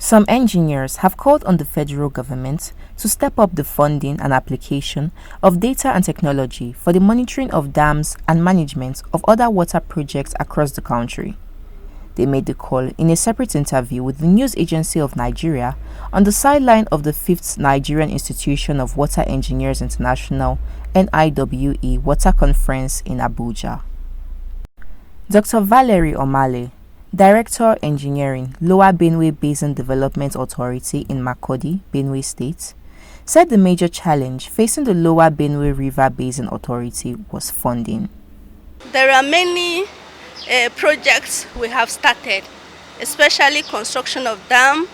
Some engineers have called on the federal government to step up the funding and application of data and technology for the monitoring of dams and management of other water projects across the country. They made the call in a separate interview with the News Agency of Nigeria on the sideline of the 5th Nigerian Institution of Water Engineers International (NIWE) Water Conference in Abuja. Dr. Valerie Omale, Director Engineering, Lower Benue Basin Development Authority in Makurdi, Benue State, said the major challenge facing the Lower Benue River Basin Authority was funding. There are many projects we have started, especially construction of dam,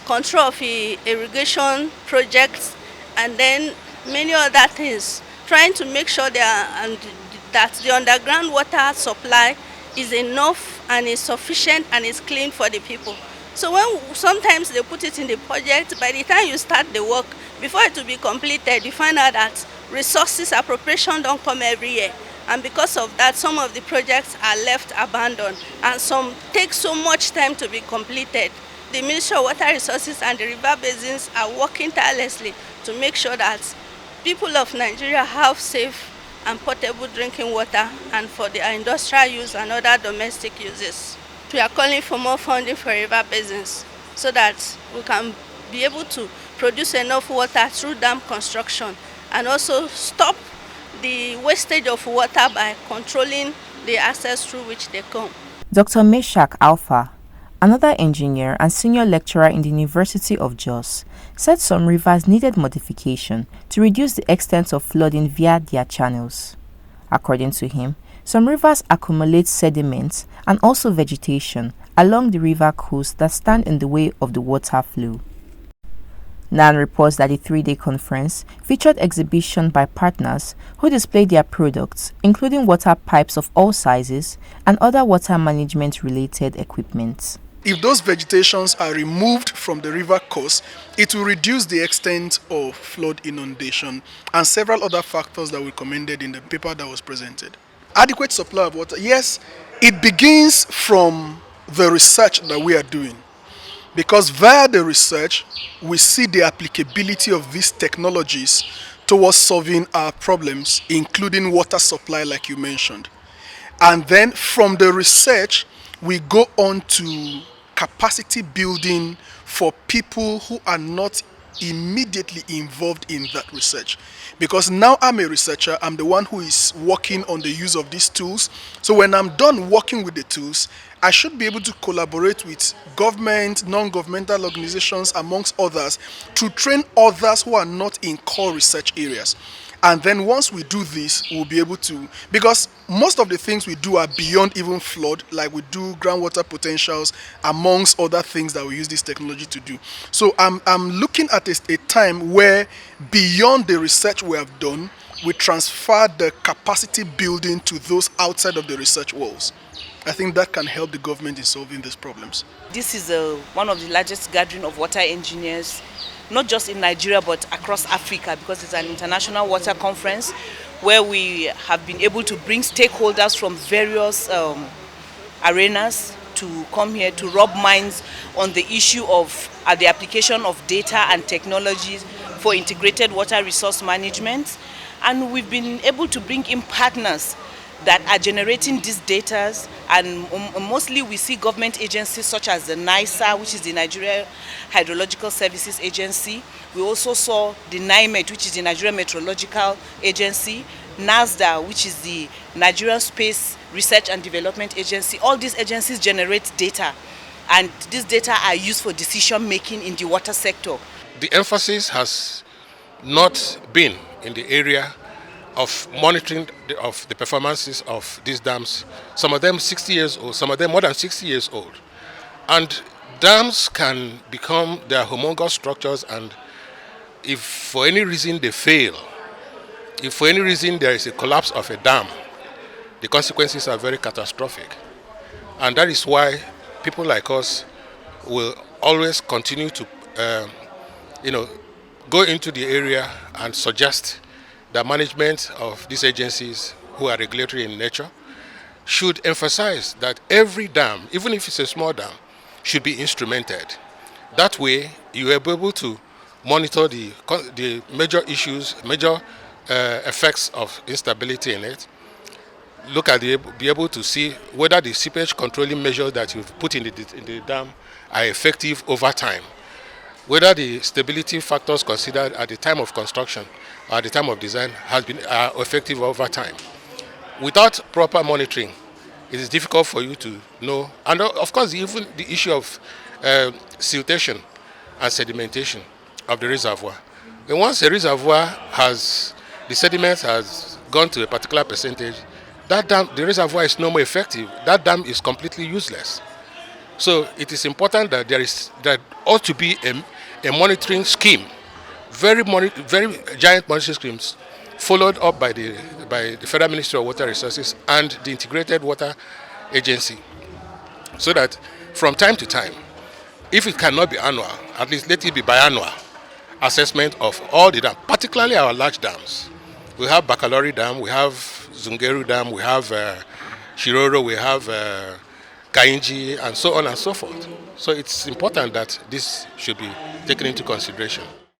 control of irrigation projects, and then many other things, trying to make sure that the underground water supply is enough and is sufficient and is clean for the people. So when sometimes they put it in the project, by the time you start the work, before it will be completed, you find out that resources appropriation don't come every year. And because of that, some of the projects are left abandoned and some take so much time to be completed. The Ministry of Water Resources and the river basins are working tirelessly to make sure that people of Nigeria have safe and portable drinking water and for their industrial use and other domestic uses. We are calling for more funding for river basins so that we can be able to produce enough water through dam construction and also stop the wastage of water by controlling the access through which they come. Dr. Meshak Alpha, another engineer and senior lecturer in the University of Jos, said some rivers needed modification to reduce the extent of flooding via their channels. According to him, some rivers accumulate sediments and also vegetation along the river coast that stand in the way of the water flow. NAN reports that the 3-day conference featured exhibition by partners who displayed their products, including water pipes of all sizes and other water management-related equipment. If those vegetations are removed from the river course, it will reduce the extent of flood inundation and several other factors that were commended in the paper that was presented. Adequate supply of water, yes, it begins from the research that we are doing. Because via the research, we see the applicability of these technologies towards solving our problems, including water supply, like you mentioned. And then from the research, we go on to capacity building for people who are not immediately involved in that research. Because now I'm a researcher, I'm the one who is working on the use of these tools. So when I'm done working with the tools, I should be able to collaborate with government, non-governmental organizations, amongst others, to train others who are not in core research areas. And then once we do this, we'll be able to, because most of the things we do are beyond even flood, like we do groundwater potentials, amongst other things that we use this technology to do. So I'm looking at a time where beyond the research we have done, we transfer the capacity building to those outside of the research walls. I think that can help the government in solving these problems. This is one of the largest gathering of water engineers, not just in Nigeria but across Africa, because it's an international water conference where we have been able to bring stakeholders from various arenas to come here to rub minds on the issue of the application of data and technologies for integrated water resource management. And we've been able to bring in partners that are generating these data, and mostly we see government agencies such as the NISA, which is the Nigeria Hydrological Services Agency. We also saw the NIMET, which is the Nigeria Meteorological Agency, NASDA, which is the Nigerian Space Research and Development Agency. All these agencies generate data, and these data are used for decision making in the water sector. The emphasis has not been in the area of monitoring of the performances of these dams, some of them 60 years old, some of them more than 60 years old. And dams can become their humongous structures, and if for any reason they fail, if for any reason there is a collapse of a dam, the consequences are very catastrophic. And that is why people like us will always continue to go into the area and suggest the management of these agencies, who are regulatory in nature, should emphasize that every dam, even if it's a small dam, should be instrumented. That way, you will be able to monitor the major issues, major effects of instability in it. Be able to see whether the seepage controlling measures that you've put in the dam are effective over time. Whether the stability factors considered at the time of construction or at the time of design are effective over time. Without proper monitoring, it is difficult for you to know. And of course, even the issue of siltation and sedimentation of the reservoir. And once a reservoir the sediment has gone to a particular percentage, that dam, the reservoir is no more effective. That dam is completely useless. So it is important that there ought to be a monitoring scheme, very giant monitoring schemes, followed up by the Federal Ministry of Water Resources and the Integrated Water Agency, so that from time to time, if it cannot be annual, at least let it be biannual assessment of all the dams, particularly our large dams. We have Bakalori Dam, we have Zungeru Dam, we have Shiroro, we have Kainji, and so on and so forth. So it's important that this should be taken into consideration.